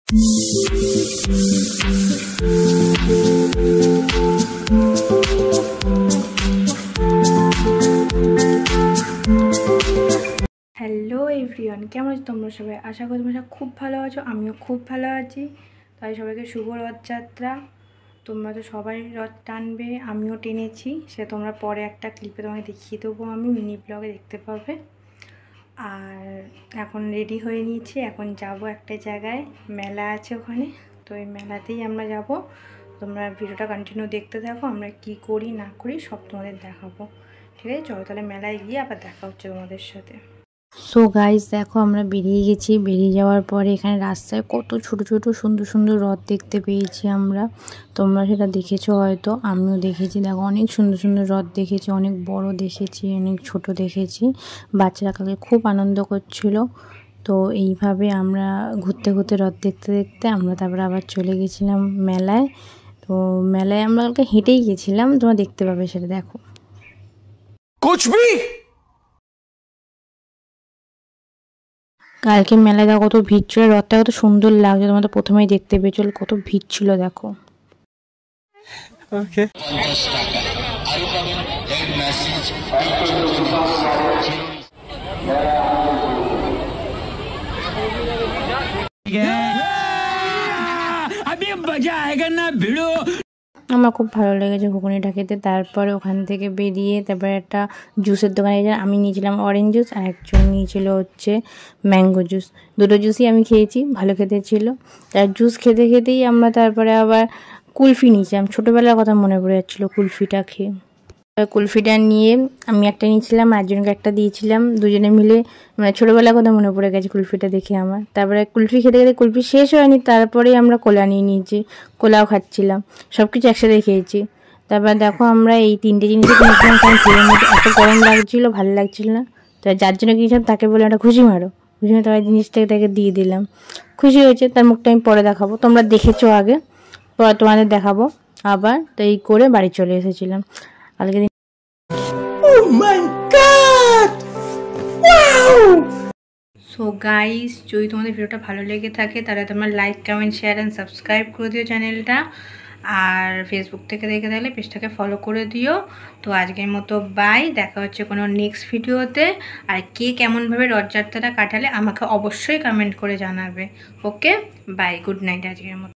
Hello everyone, কেমন আছো তোমরা সবাই? আশা করি তোমরা খুব ভালো আছো, আমিও খুব ভালো আছি। তাই সবাইকে শুভ রথযাত্রা। তোমরা তো সবাই রথ টানবে, আমিও টেনেছি, সে তোমরা পরে একটা ক্লিপে তোমাকে দেখিয়ে দেবো, আমি মিনি ব্লগে দেখতে পাবে। আর এখন রেডি হয়ে নিয়েছি, এখন যাব একটা জায়গায়, মেলা আছে ওখানে, তো এই মেলাতেই আমরা যাব। তোমরা ভিডিওটা কন্টিনিউ দেখতে থাকো, আমরা কি করি না করি সব তোমাদের দেখাবো। ঠিক আছে, চলো তাহলে মেলায় গিয়ে আবার দেখা হচ্ছে তোমাদের সাথে। সো গাইস, দেখো আমরা বেরিয়ে গেছি। বেরিয়ে যাওয়ার পরে এখানে রাস্তায় কত ছোট ছোট সুন্দর সুন্দর রথ দেখতে পেয়েছি আমরা। তোমরা সেটা দেখেছো হয়তো, আমিও দেখেছি। দেখো অনেক সুন্দর সুন্দর রথ দেখেছি, অনেক বড় দেখেছি, অনেক ছোট দেখেছি। বাচ্চারা কালকে খুব আনন্দ করছিল। তো এইভাবে আমরা ঘুরতে ঘুরতে রথ দেখতে দেখতে আমরা তারপরে আবার চলে গেছিলাম মেলায়। তো মেলায় আমরা কালকে হেঁটেই গেছিলাম, তোমরা দেখতে পাবে সেটা। দেখো কালকে মেলায় দেখো কত ভিড় ছিল, রথটা কত সুন্দর লাগছে, তোমরা তো প্রথমেই দেখতে পেয়েছো কত ভিড় ছিল। দেখো আমার খুব ভালো লেগেছে ঘুগনিটা খেতে। তারপরে ওখান থেকে বেরিয়ে তারপরে একটা জুসের দোকানে গেছিলাম। আমি নিয়েছিলাম অরেঞ্জ জুস, আর একজন নিয়েছিল হচ্ছে ম্যাঙ্গো জুস। দুটো জুসই আমি খেয়েছি, ভালো খেতে ছিল। তার জুস খেতে খেতেই আমরা তারপরে আবার কুলফি নিয়েছিলাম। ছোটোবেলার কথা মনে পড়ে যাচ্ছিলো কুলফিটা খেয়ে। কুলফিটা নিয়ে আমি একটা নিয়েছিলাম, একজনকে একটা দিয়েছিলাম, দুজনে মিলে, মানে ছোটোবেলার কথা মনে পড়ে গেছে কুলফিটা দেখে আমার। তারপরে কুলফি খেতে খেতে কুলফি শেষ হয়নি, তারপরেই আমরা কোলা নিয়ে নিয়েছি, কোলাও খাচ্ছিলাম, সব কিছু একসাথে খেয়েছি। তারপর দেখো আমরা এই তিনটে জিনিসই কিনেছিলাম, কারণ ভিড়ের মধ্যে এত গরম লাগছিলো, ভালো লাগছিল না। তো যার জন্য কিনেছিলাম তাকে বলে একটা খুশি মারো, খুশি মারো, তার জিনিসটাকে তাকে দিয়ে দিলাম। খুশি হয়েছে, তার মুখটা আমি পরে দেখাবো, তোমরা দেখেছো আগে, পরে তোমাদের দেখাবো আবার। তো এই করে বাড়ি চলে এসেছিলাম কালকে। Oh my God! Wow! So guys, যদি তোমাদের ভিডিওটা ভালো লেগে থাকে তাহলে তোমরা like, comment, share and subscribe করে দিও চ্যানেলটা। আর ফেসবুক থেকে দেখে তাহলে পেজটাকে ফলো করে দিও। তো আজকের মতো বাই, দেখা হচ্ছে কোনো নেক্সট ভিডিওতে। আর কে কেমনভাবে রথযাত্রাটা কাটালে আমাকে অবশ্যই কমেন্ট করে জানাবে। ওকে, বাই, গুড নাইট আজকের মতো।